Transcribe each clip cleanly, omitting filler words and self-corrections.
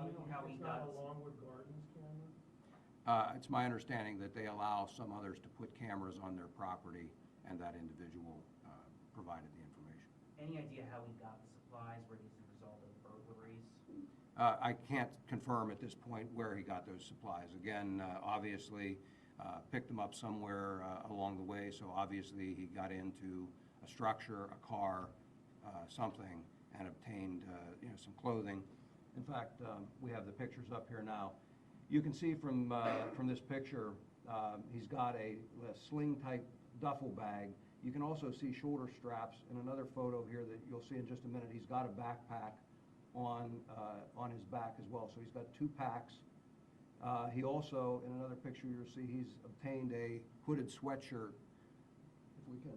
you know how he It's got? not a Longwood Gardens camera? It's my understanding that they allow some others to put cameras on their property, and that individual provided the information. Any idea how he got the supplies? Were these the result of burglaries? I can't confirm at this point where he got those supplies. Again, obviously, picked them up somewhere along the way, so obviously he got into a structure, a car, something, and obtained some clothing. In fact, we have the pictures up here now. You can see from this picture, he's got a sling-type duffel bag. You can also see shoulder straps. In another photo here that you'll see in just a minute, he's got a backpack on his back as well. So he's got 2 packs. He also, in another picture you'll see, he's obtained a hooded sweatshirt. If we can.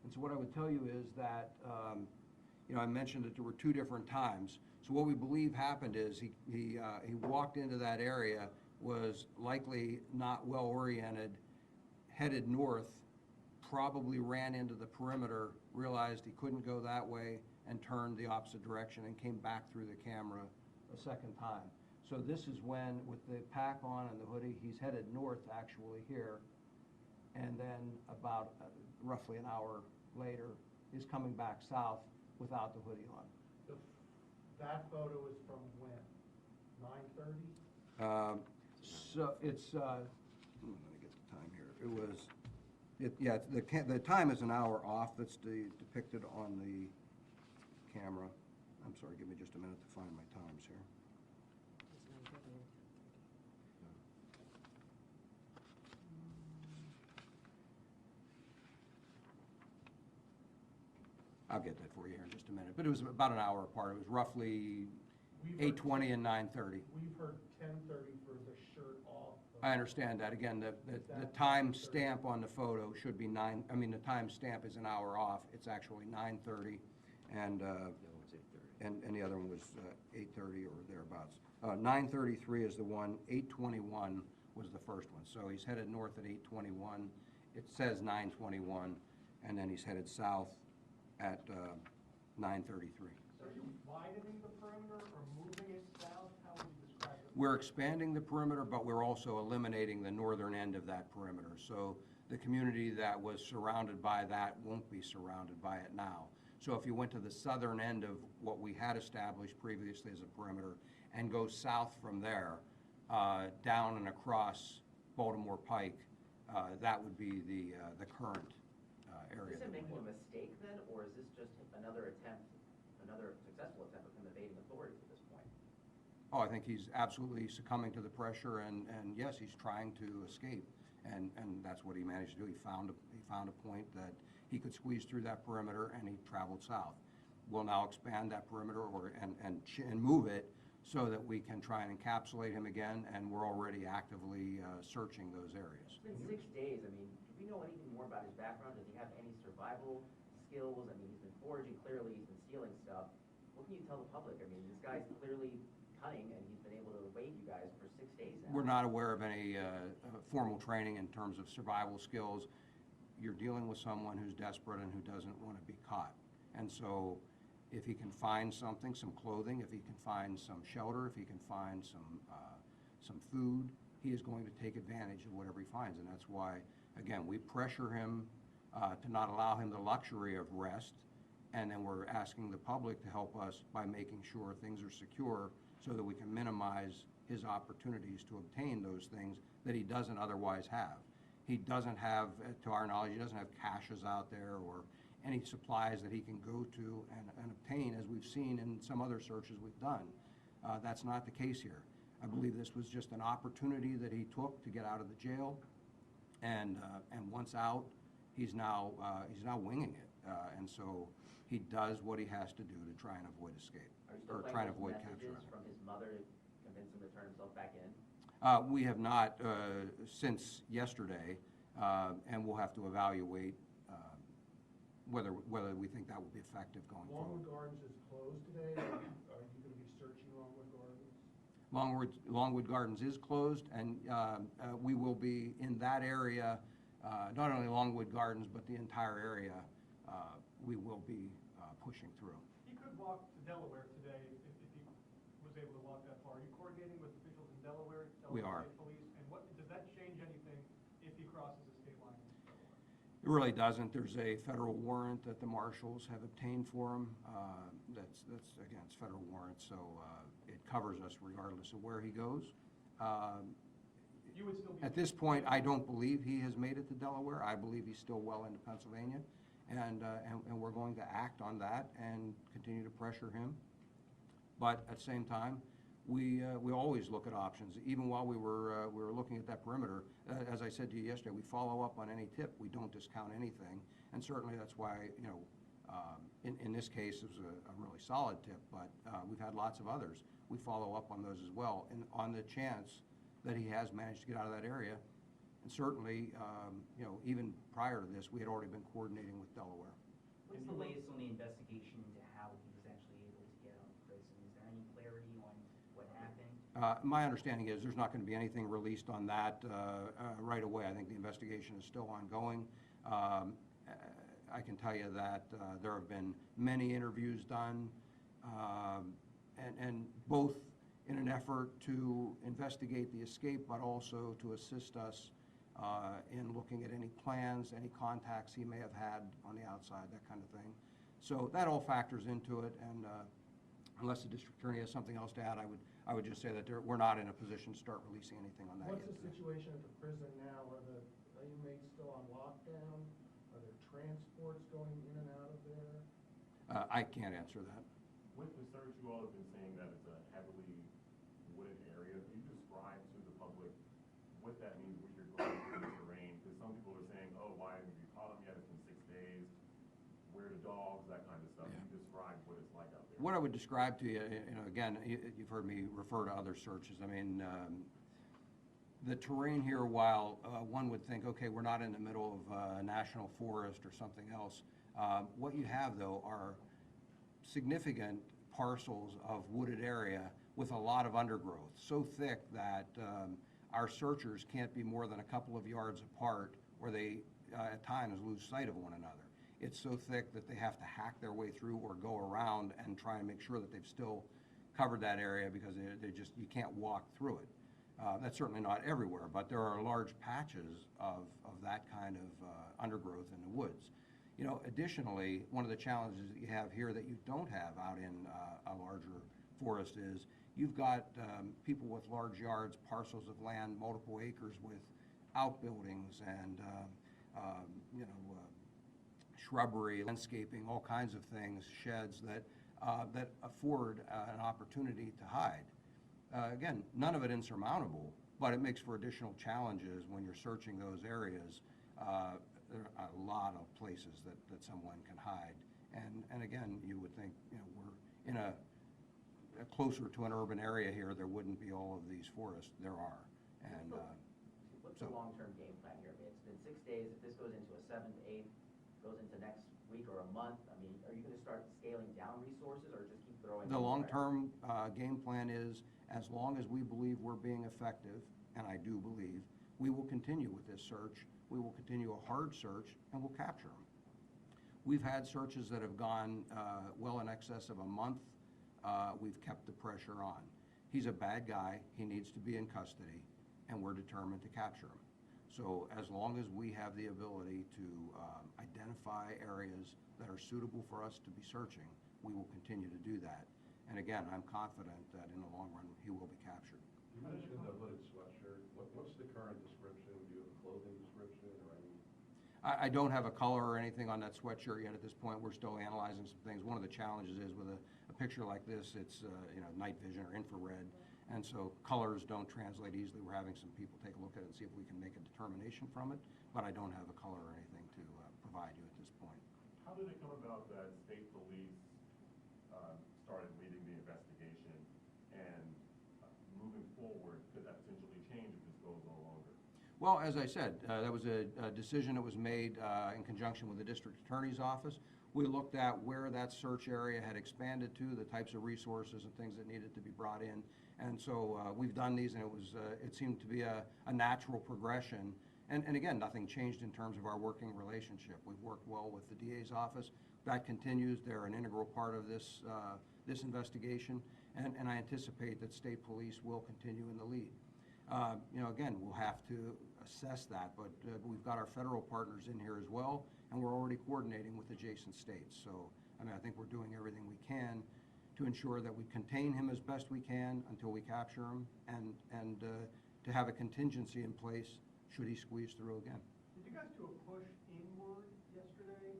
And so what I would tell you is that, I mentioned that there were 2 different times. So what we believe happened is he walked into that area, was likely not well oriented, headed north, probably ran into the perimeter, realized he couldn't go that way, and turned the opposite direction and came back through the camera a second time. So this is when, with the pack on and the hoodie, he's headed north actually here, and then about roughly an hour later is coming back south without the hoodie on. That photo is from when? 9:30? So it's, let me get the time here. It was, the time is an hour off. That's depicted on the camera. I'm sorry, give me just a minute to find my times here. I'll get that for you here in just a minute. But it was about an hour apart. It was roughly 8:20 and 9:30. We've heard 10:30 for the shirt off. I understand that. Again, the time stamp on the photo should be the time stamp is an hour off. It's actually 9:30, and the other one was 8:30 or thereabouts. 9:33 is the one. 8:21 was the first one. So he's headed north at 8:21. It says 9:21, and then he's headed south at 9:33. So are you widening the perimeter or moving it south? How would you describe it? We're expanding the perimeter, but we're also eliminating the northern end of that perimeter. So the community that was surrounded by that won't be surrounded by it now. So if you went to the southern end of what we had established previously as a perimeter and go south from there, down and across Baltimore Pike, that would be the current area. Is it making a mistake then, or is this just another successful attempt of him evading authorities at this point? Oh, I think he's absolutely succumbing to the pressure, and yes, he's trying to escape, and that's what he managed to do. He found a point that he could squeeze through that perimeter, and he traveled south. We'll now expand that perimeter and move it so that we can try and encapsulate him again, and we're already actively searching those areas. It's been 6 days. I mean, do we know anything more about his background? Does he have any survival skills? I mean, he's been foraging, clearly he's been stealing stuff. What can you tell the public? I mean, this guy's clearly cunning, and he's been able to evade you guys for 6 days now. We're not aware of any formal training in terms of survival skills. You're dealing with someone who's desperate and who doesn't want to be caught. And so if he can find something, some clothing, if he can find some shelter, if he can find some food, he is going to take advantage of whatever he finds. And that's why, again, we pressure him to not allow him the luxury of rest. And then we're asking the public to help us by making sure things are secure so that we can minimize his opportunities to obtain those things that he doesn't otherwise have. He doesn't have, to our knowledge, he doesn't have caches out there or any supplies that he can go to and obtain, as we've seen in some other searches we've done. That's not the case here. I believe this was just an opportunity that he took to get out of the jail, and once out, he's now winging it, and so he does what he has to do to try and avoid escape, or try and avoid capture. From his mother to convince him to turn himself back in? We have not since yesterday, and we'll have to evaluate whether we think that will be effective going forward. Longwood Gardens is closed today. Are you going to be searching Longwood Gardens? Longwood Gardens is closed, and we will be in that area, not only Longwood Gardens, but the entire area. We will be pushing through. He could walk to Delaware today if he was able to walk that far. Are you coordinating with officials in Delaware? We are. State Police? And does that change anything if he crosses the state line into Delaware? It really doesn't. There's a federal warrant that the marshals have obtained for him. That's again, it's federal warrant, so it covers us regardless of where he goes. You would still be. At this point, I don't believe he has made it to Delaware. I believe he's still well into Pennsylvania, and we're going to act on that and continue to pressure him. But at the same time, we always look at options. Even while we were looking at that perimeter, as I said to you yesterday, we follow up on any tip. We don't discount anything, and certainly that's why, you know, in this case it was a really solid tip. But we've had lots of others. We follow up on those as well, and on the chance that he has managed to get out of that area. And certainly, you know, even prior to this, we had already been coordinating with Delaware. What's the latest on the investigation into how he was actually able to get out of prison? Is there any clarity on what happened? My understanding is there's not going to be anything released on that right away. I think the investigation is still ongoing. I can tell you that there have been many interviews done, and both in an effort to investigate the escape, but also to assist us in looking at any plans, any contacts he may have had on the outside, that kind of thing. So that all factors into it, and unless the district attorney has something else to add, I would just say that we're not in a position to start releasing anything on that What's yet. the situation at the prison now? Are the inmates still on lockdown? Are there transports going in and out of there? I can't answer that. With the search, you all have been saying that it's a heavily wooded area. Can you describe to the public what that means, what you're going through the terrain? Because some people are saying, oh, why haven't you caught them yet? It's been 6 days. Where are the dogs? That kind of stuff. Yeah. Can you describe what it's like out there? What I would describe to you, you know, again, you've heard me refer to other searches. I mean, the terrain here, while one would think, okay, we're not in the middle of a national forest or something else, what you have, though, are significant parcels of wooded area with a lot of undergrowth, so thick that our searchers can't be more than a couple of yards apart, or they at times lose sight of one another. It's so thick that they have to hack their way through or go around and try and make sure that they've still covered that area, because you can't walk through it. That's certainly not everywhere, but there are large patches of that kind of undergrowth in the woods. You know, additionally, one of the challenges that you have here that you don't have out in a larger forest is you've got people with large yards, parcels of land, multiple acres with outbuildings and you know, shrubbery, landscaping, all kinds of things, sheds that afford an opportunity to hide. Again, none of it insurmountable, but it makes for additional challenges when you're searching those areas. There are a lot of places that someone can hide. And again, you would think, you know, we're in a closer to an urban area here, there wouldn't be all of these forests. There are. And What's the long-term game plan here? I mean, it's been 6 days. If this goes into a 7th, 8th, goes into next week or a month, I mean, are you going to start scaling down resources or just keep throwing? the long-term game plan is, as long as we believe we're being effective, and I do believe, we will continue with this search. We will continue a hard search, and we'll capture them. We've had searches that have gone well in excess of a month. We've kept the pressure on. He's a bad guy. He needs to be in custody, and we're determined to capture him. So as long as we have the ability to identify areas that are suitable for us to be searching, we will continue to do that. And again, I'm confident that in the long run, he will be captured. You mentioned the hooded sweatshirt. What's the current description? Do you have a clothing description or any? I don't have a color or anything on that sweatshirt yet at this point. We're still analyzing some things. One of the challenges is with a picture like this, it's you know, night vision or infrared, and so colors don't translate easily. We're having some people take a look at it and see if we can make a determination from it, but I don't have a color or anything to provide you at this point. How did it come about that state police started leading the investigation, and moving forward, could that potentially change if this goes no longer? Well, as I said, that was a decision that was made in conjunction with the district attorney's office. We looked at where that search area had expanded to, the types of resources and things that needed to be brought in. And so we've done these, and it seemed to be a natural progression. And again, nothing changed in terms of our working relationship. We've worked well with the DA's office. that continues. They're an integral part of this, this investigation, and I anticipate that state police will continue in the lead. You know, again, we'll have to assess that, but we've got our federal partners in here as well, and we're already coordinating with adjacent states. So, I mean, I think we're doing everything we can to ensure that we contain him as best we can until we capture him, and to have a contingency in place should he squeeze through again. Did you guys do a push inward yesterday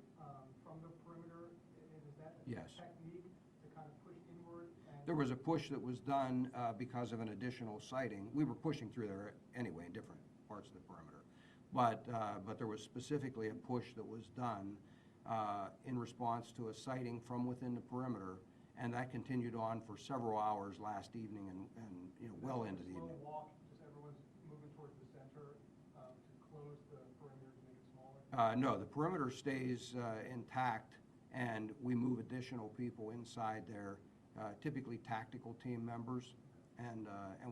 from the perimeter? And is that a Yes. technique to kind of push inward? There was a push that was done because of an additional sighting. We were pushing through there anyway in different parts of the perimeter. But there was specifically a push that was done in response to a sighting from within the perimeter, and that continued on for several hours last evening and you know, well into the evening. Slow walk, just everyone's moving towards the center to close the perimeter to make it smaller? No, the perimeter stays intact, and we move additional people inside there, typically tactical team members, and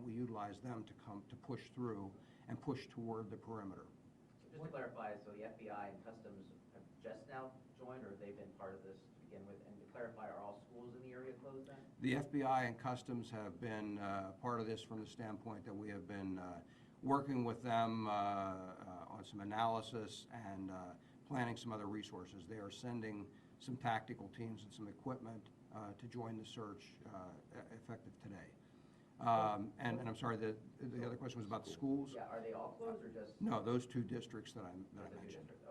we utilize them to come to push through and push toward the perimeter. Just to clarify, so the FBI and Customs have just now joined, or have they been part of this to begin with? And to clarify, are all schools in the area closed then? The FBI and Customs have been part of this from the standpoint that we have been working with them on some analysis and planning some other resources. They are sending some tactical teams and some equipment to join the search effective today. And I'm sorry, the other question was about the schools? Yeah, are they all closed or just? No, those two districts that I just the two mentioned. districts?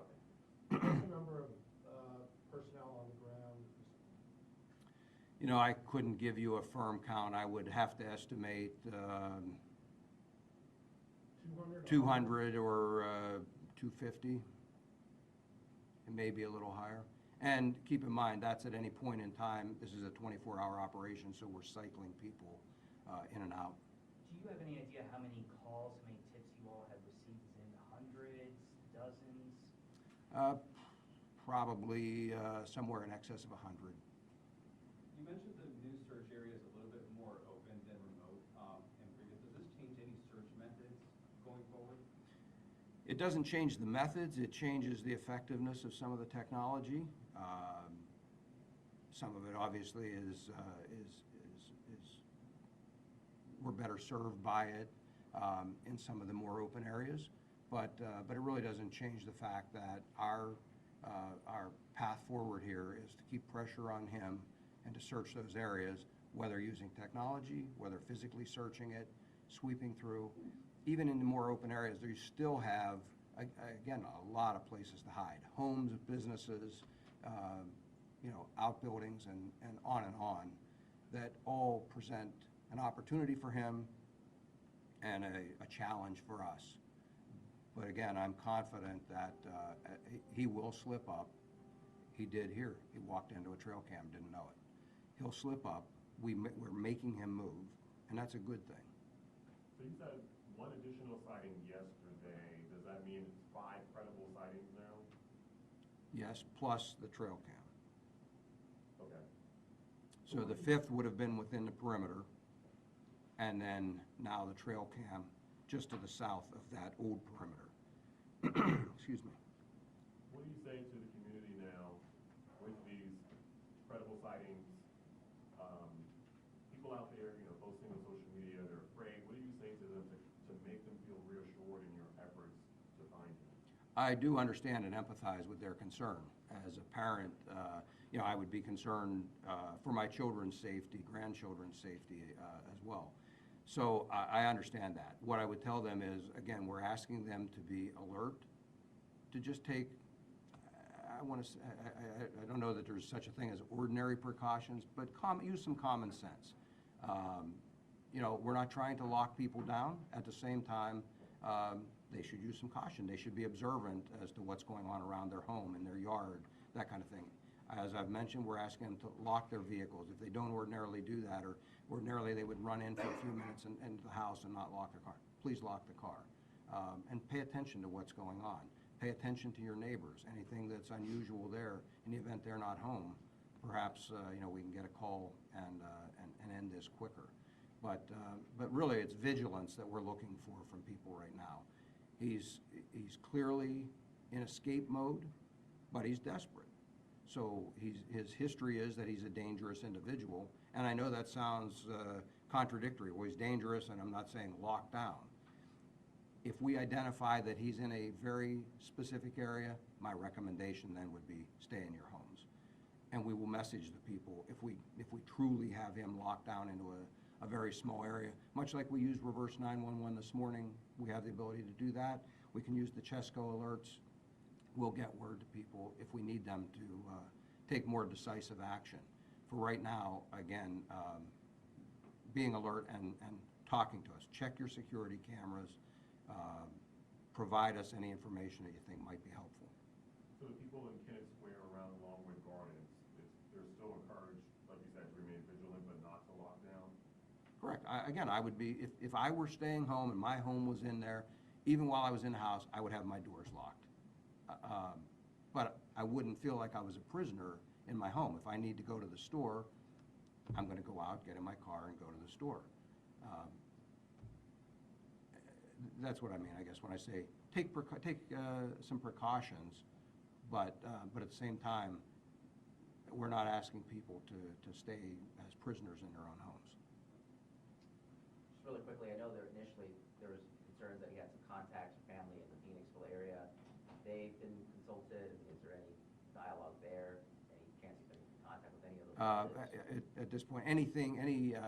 Okay. What's the number of personnel on the ground? You know, I couldn't give you a firm count. I would have to estimate 200 or 250. It may be a little higher. And keep in mind, that's at any point in time. This is a 24-hour operation, so we're cycling people in and out. Do you have any idea how many calls, how many tips you all have received? Is it in the hundreds, dozens? Probably somewhere in excess of 100. You mentioned the new search area is a little bit more open than remote and previous. Does this change any search methods going forward? It doesn't change the methods. It changes the effectiveness of some of the technology. Some of it obviously is we're better served by it in some of the more open areas, but it really doesn't change the fact that our path forward here is to keep pressure on him and to search those areas, whether using technology, whether physically searching it, sweeping through. Even in the more open areas, there you still have, again, a lot of places to hide. Homes, businesses, you know, outbuildings, and on, that all present an opportunity for him and a challenge for us. But again, I'm confident that he will slip up. He did here. He walked into a trail cam, didn't know it. He'll slip up. We're making him move, and that's a good thing. So you said one additional sighting yesterday. Does that mean it's 5 credible sightings now? Yes, plus the trail cam. Okay. So the 5th would have been within the perimeter, and then now the trail cam just to the south of that old perimeter. Excuse me. What do you say to the community now with these credible sightings? People out there, you know, posting on social media, they're afraid. What do you say to them to make them feel reassured in your efforts to find him? I do understand and empathize with their concern. As a parent, you know, I would be concerned for my children's safety, grandchildren's safety as well. So I understand that. What I would tell them is, again, we're asking them to be alert, to just take, I don't know that there's such a thing as ordinary precautions, but use some common sense. You know, we're not trying to lock people down. At the same time, they should use some caution. They should be observant as to what's going on around their home, in their yard, that kind of thing. As I've mentioned, we're asking them to lock their vehicles. If they don't ordinarily do that, or ordinarily they would run in for a few minutes into the house and not lock their car, please lock the car. And pay attention to what's going on. Pay attention to your neighbors. Anything that's unusual there, in the event they're not home, perhaps you know, we can get a call and end this quicker. But really, it's vigilance that we're looking for from people right now. He's clearly in escape mode, but he's desperate. So his history is that he's a dangerous individual, and I know that sounds contradictory. Well, he's dangerous, and I'm not saying locked down. If we identify that he's in a very specific area, my recommendation then would be stay in your homes. And we will message the people if we truly have him locked down into a very small area. Much like we used reverse 911 this morning, we have the ability to do that. We can use the Chesco alerts. We'll get word to people if we need them to take more decisive action. For right now, again, being alert and talking to us. Check your security cameras. Provide us any information that you think might be helpful. So the people in Kennett Square around Longwood Gardens, they're still encouraged, like you said, to remain vigilant but not to lock down? Correct. Again, I would be, if I were staying home and my home was in there, even while I was in the house, I would have my doors locked. But I wouldn't feel like I was a prisoner in my home. If I need to go to the store, I'm going to go out, get in my car, and go to the store. That's what I mean, I guess, when I say take some precautions, but at the same time, we're not asking people to stay as prisoners in their own homes. Just really quickly, I know there initially there was concerns that he had some contacts or family in the Phoenixville area. They've been consulted. Is there any dialogue there? Any chance he's been in contact with any of those relatives? At this point, any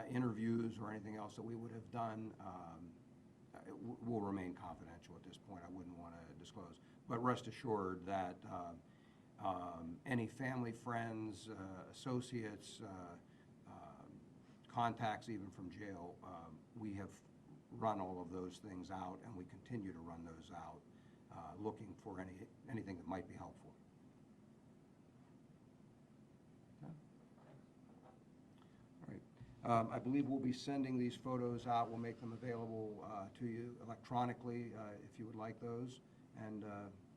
interviews or anything else that we would have done will remain confidential at this point. I wouldn't want to disclose. But rest assured that any family, friends, associates, contacts even from jail, we have run all of those things out, and we continue to run those out, looking for anything that might be helpful. I believe we'll be sending these photos out. We'll make them available to you electronically if you would like those. And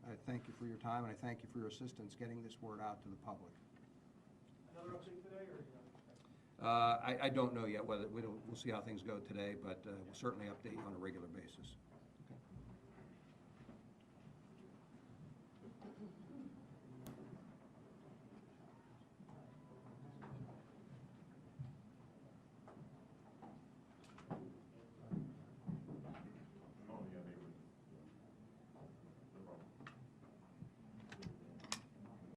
I thank you for your time, and I thank you for your assistance getting this word out to the public. Another update today, or you know? I don't know yet whether we'll see how things go today, but we'll certainly update you on a regular basis.